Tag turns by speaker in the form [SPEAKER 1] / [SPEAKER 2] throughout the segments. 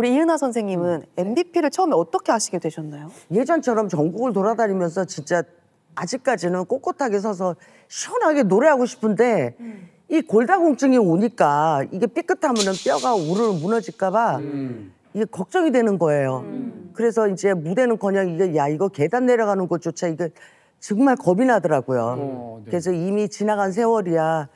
[SPEAKER 1] 우리 이은하 선생님은 MBP를 처음에 어떻게 하시게 되셨나요?
[SPEAKER 2] 예전처럼 전국을 돌아다니면서 진짜 아직까지는 꼿꼿하게 서서 시원하게 노래하고 싶은데 이 골다공증이 오니까 이게 삐끗하면은 뼈가 우르르 무너질까 봐 이게 걱정이 되는 거예요. 그래서 이제 무대는커녕 이게 이거 계단 내려가는 것조차 이게 정말 겁이 나더라고요.
[SPEAKER 3] 네.
[SPEAKER 2] 그래서 이미 지나간 세월이야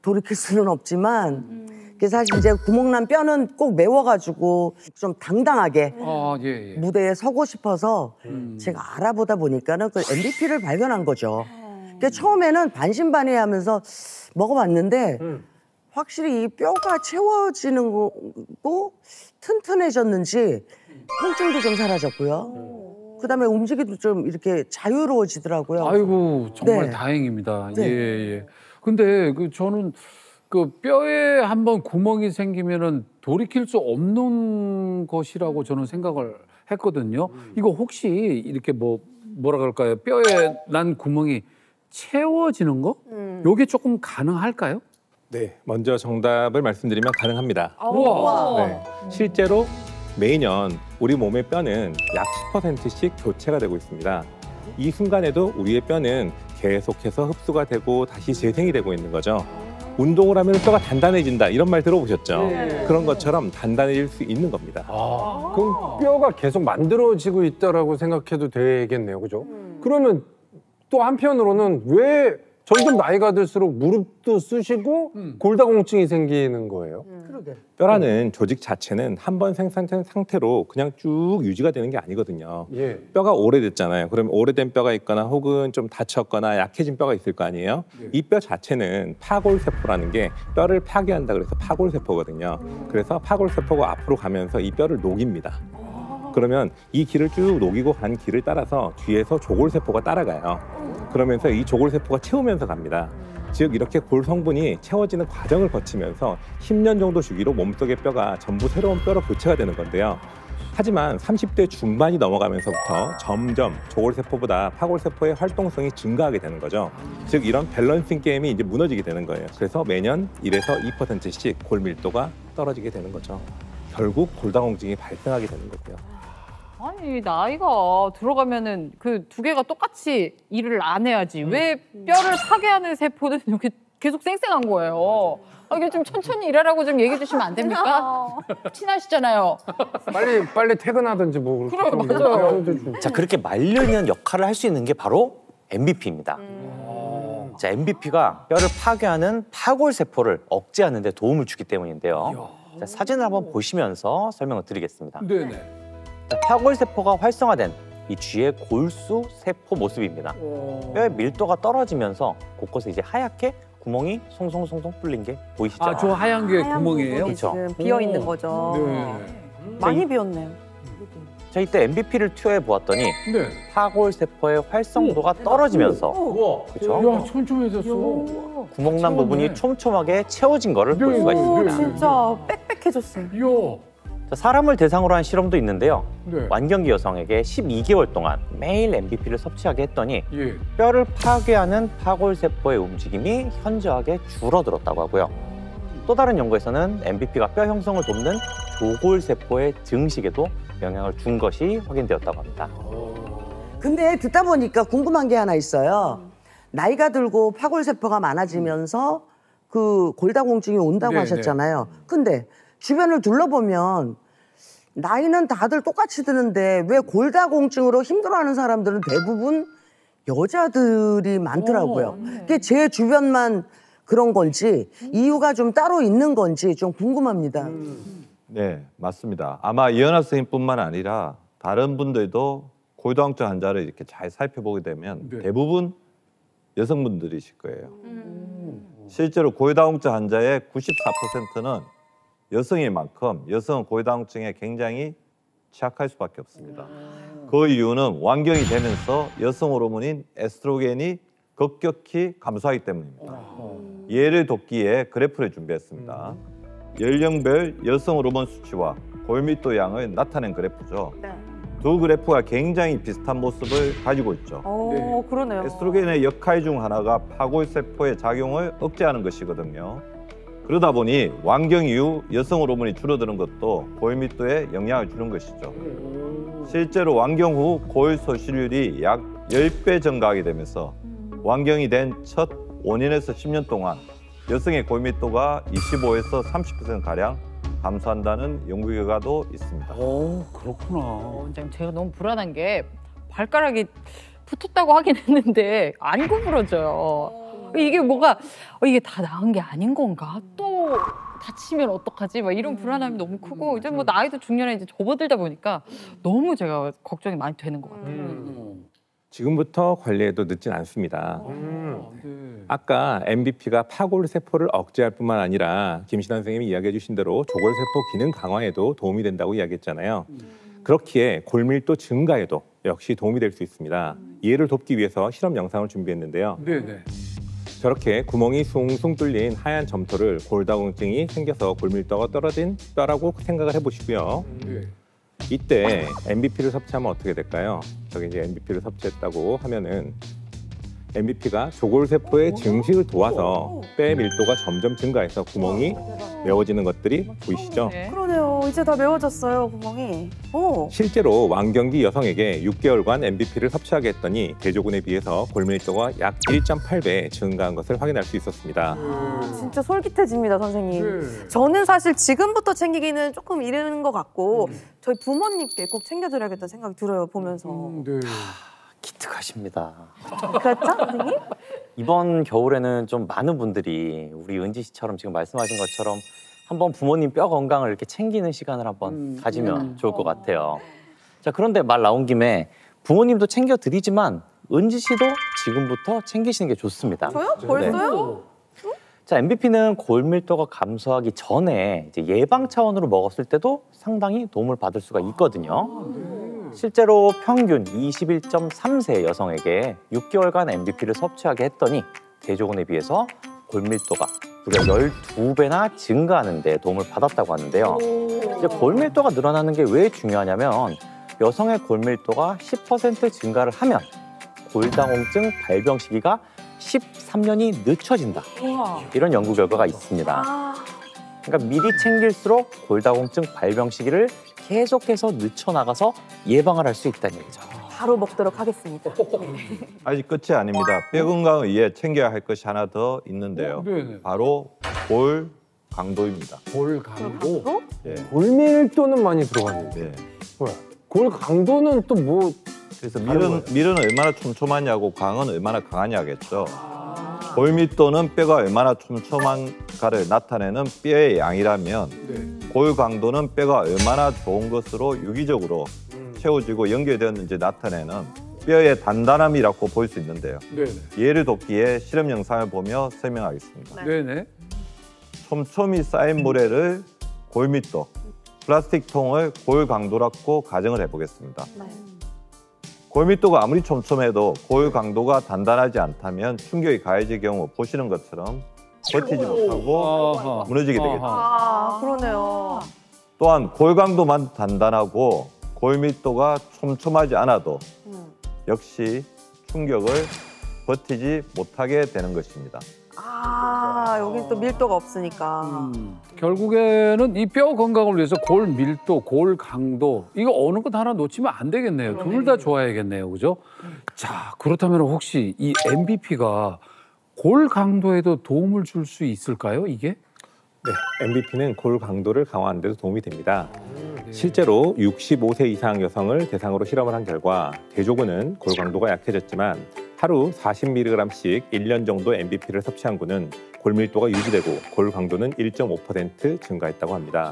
[SPEAKER 2] 돌이킬 수는 없지만 사실 이제 구멍난 뼈는 꼭 메워가지고 좀 당당하게
[SPEAKER 3] 예.
[SPEAKER 2] 무대에 서고 싶어서 제가 알아보다 보니까는 그 MBP를 발견한 거죠. 그러니까 처음에는 반신반의하면서 먹어봤는데 확실히 이 뼈가 채워지는 거고 튼튼해졌는지 통증도 좀 사라졌고요. 그다음에 움직이도 좀 이렇게 자유로워지더라고요.
[SPEAKER 3] 아이고 정말
[SPEAKER 2] 네.
[SPEAKER 3] 다행입니다.
[SPEAKER 2] 네.
[SPEAKER 3] 예. 근데 저는 그 뼈에 한번 구멍이 생기면은 돌이킬 수 없는 것이라고 저는 생각을 했거든요. 이거 혹시 이렇게 뭐라 그럴까요? 뼈에 난 구멍이 채워지는 거? 요게 조금 가능할까요?
[SPEAKER 4] 네, 먼저 정답을 말씀드리면 가능합니다.
[SPEAKER 3] 우와.
[SPEAKER 4] 네, 실제로 매년 우리 몸의 뼈는 약 10%씩 교체가 되고 있습니다. 이 순간에도 우리의 뼈는 계속해서 흡수가 되고 다시 재생이 되고 있는 거죠. 운동을 하면 뼈가 단단해진다 이런 말 들어보셨죠?
[SPEAKER 3] 네.
[SPEAKER 4] 그런 것처럼 단단해질 수 있는 겁니다.
[SPEAKER 5] 그럼 뼈가 계속 만들어지고 있다라고 생각해도 되겠네요, 그죠? 그러면 또 한편으로는 왜 점점 나이가 들수록 무릎도 쑤시고 골다공증이 생기는 거예요?
[SPEAKER 2] 그러게.
[SPEAKER 4] 뼈라는 조직 자체는 한 번 생산된 상태로 그냥 쭉 유지가 되는 게 아니거든요.
[SPEAKER 5] 예.
[SPEAKER 4] 뼈가 오래됐잖아요. 그러면 오래된 뼈가 있거나 혹은 좀 다쳤거나 약해진 뼈가 있을 거 아니에요. 이 뼈 자체는 파골세포라는 게 뼈를 파괴한다 그래서 파골세포거든요. 그래서 파골세포가 앞으로 가면서 이 뼈를 녹입니다. 그러면 이 길을 쭉 녹이고 간 길을 따라서 뒤에서 조골세포가 따라가요. 그러면서 이 조골세포가 채우면서 갑니다. 즉 이렇게 골 성분이 채워지는 과정을 거치면서 10년 정도 주기로 몸속의 뼈가 전부 새로운 뼈로 교체가 되는 건데요. 하지만 30대 중반이 넘어가면서부터 점점 조골세포보다 파골세포의 활동성이 증가하게 되는 거죠. 즉 이런 밸런싱 게임이 이제 무너지게 되는 거예요. 그래서 매년 1에서 2%씩 골 밀도가 떨어지게 되는 거죠. 결국 골다공증이 발생하게 되는 거고요.
[SPEAKER 6] 아니 나이가 들어가면은 그 두 개가 똑같이 일을 안 해야지 왜 뼈를 파괴하는 세포는 이렇게 계속 쌩쌩한 거예요. 이게 좀 천천히 일하라고 좀 얘기해 주시면 안 됩니까? 친하시잖아요.
[SPEAKER 5] 빨리 퇴근하든지 뭐 그렇게
[SPEAKER 6] 그래,
[SPEAKER 5] 좀
[SPEAKER 6] 맞아요.
[SPEAKER 5] 해도 좀.
[SPEAKER 7] 자, 그렇게 말려있는 역할을 할 수 있는 게 바로 MBP입니다. 자, MBP가 뼈를 파괴하는 파골세포를 억제하는 데 도움을 주기 때문인데요. 자, 사진을 한번 보시면서 설명을 드리겠습니다.
[SPEAKER 3] 네네.
[SPEAKER 7] 자, 파골세포가 활성화된 이 쥐의 골수 세포 모습입니다. 뼈의 밀도가 떨어지면서 곳곳에 이제 하얗게 구멍이 송송송송 뚫린 게 보이시죠?
[SPEAKER 3] 저 하얀 게
[SPEAKER 1] 하얀
[SPEAKER 3] 구멍이에요?
[SPEAKER 1] 부분이 지금 비어 있는 거죠.
[SPEAKER 3] 네.
[SPEAKER 1] 많이 비었네요.
[SPEAKER 7] 자, 이때 MBP를 투여해 보았더니
[SPEAKER 3] 네.
[SPEAKER 7] 파골세포의 활성도가 떨어지면서 그렇죠?
[SPEAKER 3] 야, 촘촘해졌어.
[SPEAKER 7] 구멍난 부분이 촘촘하게 채워진 거를 볼 수가 있습니다.
[SPEAKER 1] 진짜 빽빽해졌어요.
[SPEAKER 3] 이야.
[SPEAKER 7] 자, 사람을 대상으로 한 실험도 있는데요.
[SPEAKER 3] 네.
[SPEAKER 7] 완경기 여성에게 12개월 동안 매일 MBP를 섭취하게 했더니
[SPEAKER 3] 예.
[SPEAKER 7] 뼈를 파괴하는 파골세포의 움직임이 현저하게 줄어들었다고 하고요. 또 다른 연구에서는 MBP가 뼈 형성을 돕는 조골세포의 증식에도 영향을 준 것이 확인되었다고 합니다.
[SPEAKER 2] 근데 듣다 보니까 궁금한 게 하나 있어요. 나이가 들고 파골세포가 많아지면서 그 골다공증이 온다고
[SPEAKER 3] 네,
[SPEAKER 2] 하셨잖아요. 근데 주변을 둘러보면 나이는 다들 똑같이 드는데 왜 골다공증으로 힘들어하는 사람들은 대부분 여자들이 많더라고요. 그게 제 주변만 그런 건지 이유가 좀 따로 있는 건지 좀 궁금합니다.
[SPEAKER 8] 네, 맞습니다. 아마 이현아 선생님뿐만 아니라 다른 분들도 골다공증 환자를 이렇게 잘 살펴보게 되면
[SPEAKER 3] 네.
[SPEAKER 8] 대부분 여성분들이실 거예요. 실제로 골다공증 환자의 94%는 여성인 만큼 여성은 골다공증에 굉장히 취약할 수밖에 없습니다. 그 이유는 완경이 되면서 여성 호르몬인 에스트로겐이 급격히 감소하기 때문입니다. 예를 돕기에 그래프를 준비했습니다. 연령별 여성 호르몬 수치와 골밀도 양을 나타낸 그래프죠.
[SPEAKER 1] 네.
[SPEAKER 8] 두 그래프가 굉장히 비슷한 모습을 가지고 있죠.
[SPEAKER 1] 그러네요.
[SPEAKER 8] 에스트로겐의 역할 중 하나가 파골세포의 작용을 억제하는 것이거든요. 그러다 보니 완경 이후 여성 호르몬이 줄어드는 것도 골밀도에 영향을 주는 것이죠. 실제로 완경 후 골 소실률이 약 10배 증가하게 되면서 완경이 된 첫 5년에서 10년 동안 여성의 골밀도가 25에서 30%가량 감소한다는 연구 결과도 있습니다.
[SPEAKER 3] 오, 그렇구나.
[SPEAKER 6] 원장님, 제가 너무 불안한 게 발가락이 붙었다고 하긴 했는데 안 구부러져요. 이게 뭐가 이게 다 나은 게 아닌 건가? 또 다치면 어떡하지? 막 이런 불안함이 너무 크고 이제 뭐 나이도 중년에 이제 접어들다 보니까 너무 제가 걱정이 많이 되는 것 같아요.
[SPEAKER 4] 지금부터 관리해도 늦진 않습니다.
[SPEAKER 3] 네.
[SPEAKER 4] 아까 MBP가 파골 세포를 억제할 뿐만 아니라 김신환 선생님이 이야기해 주신 대로 조골 세포 기능 강화에도 도움이 된다고 이야기했잖아요. 그렇기에 골밀도 증가에도 역시 도움이 될 수 있습니다. 이해를 돕기 위해서 실험 영상을 준비했는데요.
[SPEAKER 3] 네네.
[SPEAKER 4] 저렇게 구멍이 숭숭 뚫린 하얀 점토를 골다공증이 생겨서 골밀도가 떨어진 뼈라고 생각을 해보시고요.
[SPEAKER 3] 네.
[SPEAKER 4] 이때 MBP를 섭취하면 어떻게 될까요? 저기 이제 MBP를 섭취했다고 하면은 MBP가 조골세포의 증식을 도와서 뼈의 밀도가 점점 증가해서 구멍이 메워지는 것들이 보이시죠?
[SPEAKER 6] 네.
[SPEAKER 1] 그러네요. 이제 다 메워졌어요, 구멍이.
[SPEAKER 4] 실제로 완경기 여성에게 6개월간 MBP를 섭취하게 했더니 대조군에 비해서 골밀도가 약 1.8배 증가한 것을 확인할 수 있었습니다.
[SPEAKER 1] 진짜 솔깃해집니다, 선생님.
[SPEAKER 3] 네.
[SPEAKER 1] 저는 사실 지금부터 챙기기는 조금 이르는 것 같고 저희 부모님께 꼭 챙겨드려야겠다는 생각이 들어요, 보면서.
[SPEAKER 3] 네.
[SPEAKER 7] 기특하십니다.
[SPEAKER 1] 그렇죠, 선생님?
[SPEAKER 7] 이번 겨울에는 좀 많은 분들이 우리 은지 씨처럼 지금 말씀하신 것처럼 한번 부모님 뼈 건강을 이렇게 챙기는 시간을 한번 가지면 좋을 것 같아요. 자, 그런데 말 나온 김에 부모님도 챙겨 드리지만 은지 씨도 지금부터 챙기시는 게 좋습니다.
[SPEAKER 1] 저요? 벌써요?
[SPEAKER 7] 자, MBP는 골밀도가 감소하기 전에 이제 예방 차원으로 먹었을 때도 상당히 도움을 받을 수가 있거든요. 실제로 평균 21.3세 여성에게 6개월간 MBP를 섭취하게 했더니 대조군에 비해서 골밀도가 무려 12배나 증가하는 데 도움을 받았다고 하는데요. 이제 골밀도가 늘어나는 게 왜 중요하냐면 여성의 골밀도가 10% 증가를 하면 골다공증 발병 시기가 13년이 늦춰진다. 이런 연구 결과가 있습니다. 그러니까 미리 챙길수록 골다공증 발병 시기를 계속해서 늦춰나가서 예방을 할 수 있다는 얘기죠.
[SPEAKER 1] 바로 먹도록 하겠습니다.
[SPEAKER 8] 아직 끝이 아닙니다. 뼈 건강을 위해 챙겨야 할 것이 하나 더 있는데요.
[SPEAKER 3] 네네.
[SPEAKER 8] 바로 골 강도입니다.
[SPEAKER 3] 골 강도.
[SPEAKER 8] 예.
[SPEAKER 5] 골밀도는 많이 들어갔는데
[SPEAKER 8] 네.
[SPEAKER 5] 뭐야? 골 강도는 또 뭐?
[SPEAKER 8] 그래서 밀은 얼마나 촘촘하냐고 강은 얼마나 강하냐겠죠. 골밀도는 뼈가 얼마나 촘촘한가를 나타내는 뼈의 양이라면
[SPEAKER 3] 네.
[SPEAKER 8] 골 강도는 뼈가 얼마나 좋은 것으로 유기적으로 채워지고 연결되었는지 나타내는 뼈의 단단함이라고 볼 수 있는데요.
[SPEAKER 3] 네네.
[SPEAKER 8] 이해를 돕기 위해 실험 영상을 보며 설명하겠습니다.
[SPEAKER 3] 네네.
[SPEAKER 8] 촘촘히 쌓인 모래를 골밀도, 플라스틱 통을 골 강도라고 가정을 해보겠습니다. 골밀도가 아무리 촘촘해도 골 강도가 단단하지 않다면 충격이 가해질 경우 보시는 것처럼 버티지 못하고
[SPEAKER 3] 아하.
[SPEAKER 8] 무너지게 되겠죠.
[SPEAKER 1] 아, 그러네요.
[SPEAKER 8] 또한 골 강도만 단단하고 골밀도가 촘촘하지 않아도 역시 충격을 버티지 못하게 되는 것입니다.
[SPEAKER 1] 아, 여긴 또 밀도가 없으니까.
[SPEAKER 3] 결국에는 이 뼈 건강을 위해서 골 밀도, 골 강도 이거 어느 것 하나 놓치면 안 되겠네요. 둘 다 좋아야겠네요, 그죠? 자, 그렇다면 혹시 이 MBP가 골 강도에도 도움을 줄 수 있을까요, 이게?
[SPEAKER 4] 네, MBP는 골 강도를 강화하는 데도 도움이 됩니다. 실제로 65세 이상 여성을 대상으로 실험을 한 결과 대조군은 골 강도가 약해졌지만 하루 40mg씩 1년 정도 MBP를 섭취한 군은 골밀도가 유지되고 골 강도는 1.5% 증가했다고 합니다.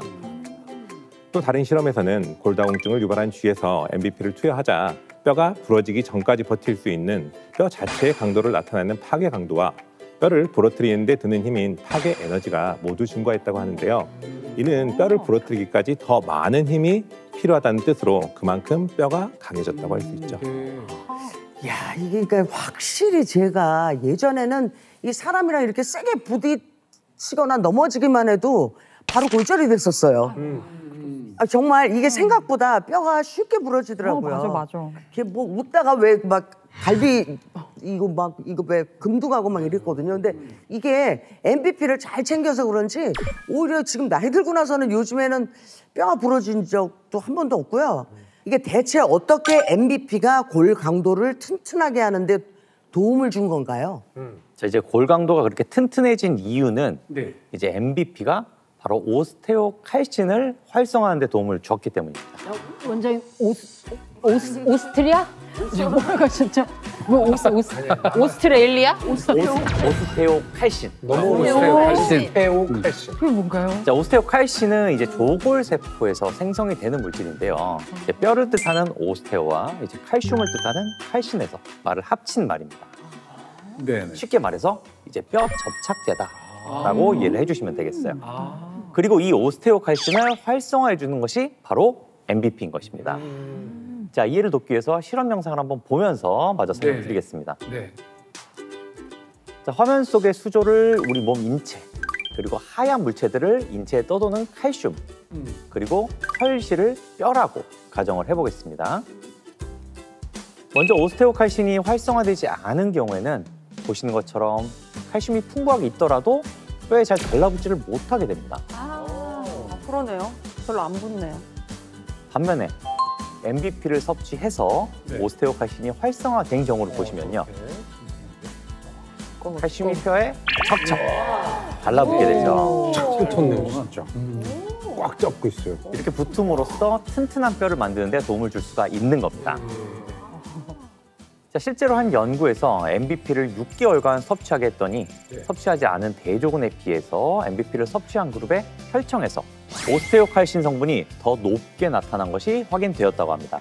[SPEAKER 4] 또 다른 실험에서는 골다공증을 유발한 쥐에서 MBP를 투여하자 뼈가 부러지기 전까지 버틸 수 있는 뼈 자체의 강도를 나타내는 파괴 강도와 뼈를 부러뜨리는 데 드는 힘인 파괴 에너지가 모두 증가했다고 하는데요. 이는 뼈를 부러뜨리기까지 더 많은 힘이 필요하다는 뜻으로 그만큼 뼈가 강해졌다고 할 수 있죠.
[SPEAKER 2] 야, 이게 그러니까 확실히 제가 예전에는 이 사람이랑 이렇게 세게 부딪히거나 넘어지기만 해도 바로 골절이 됐었어요. 아, 정말 이게 생각보다 뼈가 쉽게 부러지더라고요.
[SPEAKER 6] 맞아.
[SPEAKER 2] 이게 뭐 웃다가 왜 막 갈비 이거 왜 금두가고 막 이랬거든요. 근데 이게 MVP를 잘 챙겨서 그런지 오히려 지금 나이 들고 나서는 요즘에는 뼈가 부러진 적도 한 번도 없고요. 이게 대체 어떻게 MVP가 골 강도를 튼튼하게 하는데 도움을 준 건가요?
[SPEAKER 7] 자, 이제 골 강도가 그렇게 튼튼해진 이유는
[SPEAKER 3] 네.
[SPEAKER 7] 이제 MVP가 바로 오스테오칼신을 활성화하는 데 도움을 주었기 때문입니다.
[SPEAKER 6] 원장님 오스트리아? 뭐가 진짜 뭐 오스트레일리아?
[SPEAKER 7] 오스테오칼신.
[SPEAKER 5] 너무
[SPEAKER 3] 오스테오칼신.
[SPEAKER 5] 오스테오칼신.
[SPEAKER 6] 그게 뭔가요?
[SPEAKER 7] 자, 오스테오칼신은 이제 조골 세포에서 생성이 되는 물질인데요. 이제 뼈를 뜻하는 오스테오와 이제 칼슘을 뜻하는 칼신에서 말을 합친 말입니다.
[SPEAKER 3] 네.
[SPEAKER 7] 쉽게 말해서 이제 뼈 접착제다라고 이해를 해주시면 되겠어요. 그리고 이 오스테오칼신을 활성화해 주는 것이 바로 MVP인 것입니다. 자, 이해를 돕기 위해서 실험 영상을 한번 보면서 마저 설명드리겠습니다.
[SPEAKER 3] 네.
[SPEAKER 7] 자, 화면 속의 수조를 우리 몸 인체, 그리고 하얀 물체들을 인체에 떠도는 칼슘, 그리고 혈실을 뼈라고 가정을 해보겠습니다. 먼저 오스테오칼신이 활성화되지 않은 경우에는 보시는 것처럼 칼슘이 풍부하게 있더라도 뼈에 잘 달라붙지를 못하게 됩니다.
[SPEAKER 1] 그러네요. 별로 안 붙네요.
[SPEAKER 7] 반면에 MVP를 섭취해서
[SPEAKER 3] 네.
[SPEAKER 7] 오스테오칼신이 활성화된 경우를 보시면요. 칼슘이 뼈에 척척 달라붙게 되죠.
[SPEAKER 5] 튼튼해요, 진짜. 꽉 잡고 있어요.
[SPEAKER 7] 이렇게 붙음으로써 튼튼한 뼈를 만드는 데 도움을 줄 수가 있는 겁니다. 자, 실제로 한 연구에서 MVP를 6개월간 섭취하게 했더니 섭취하지 않은 대조군에 비해서 MVP를 섭취한 그룹의 혈청에서 오스테오칼신 성분이 더 높게 나타난 것이 확인되었다고 합니다.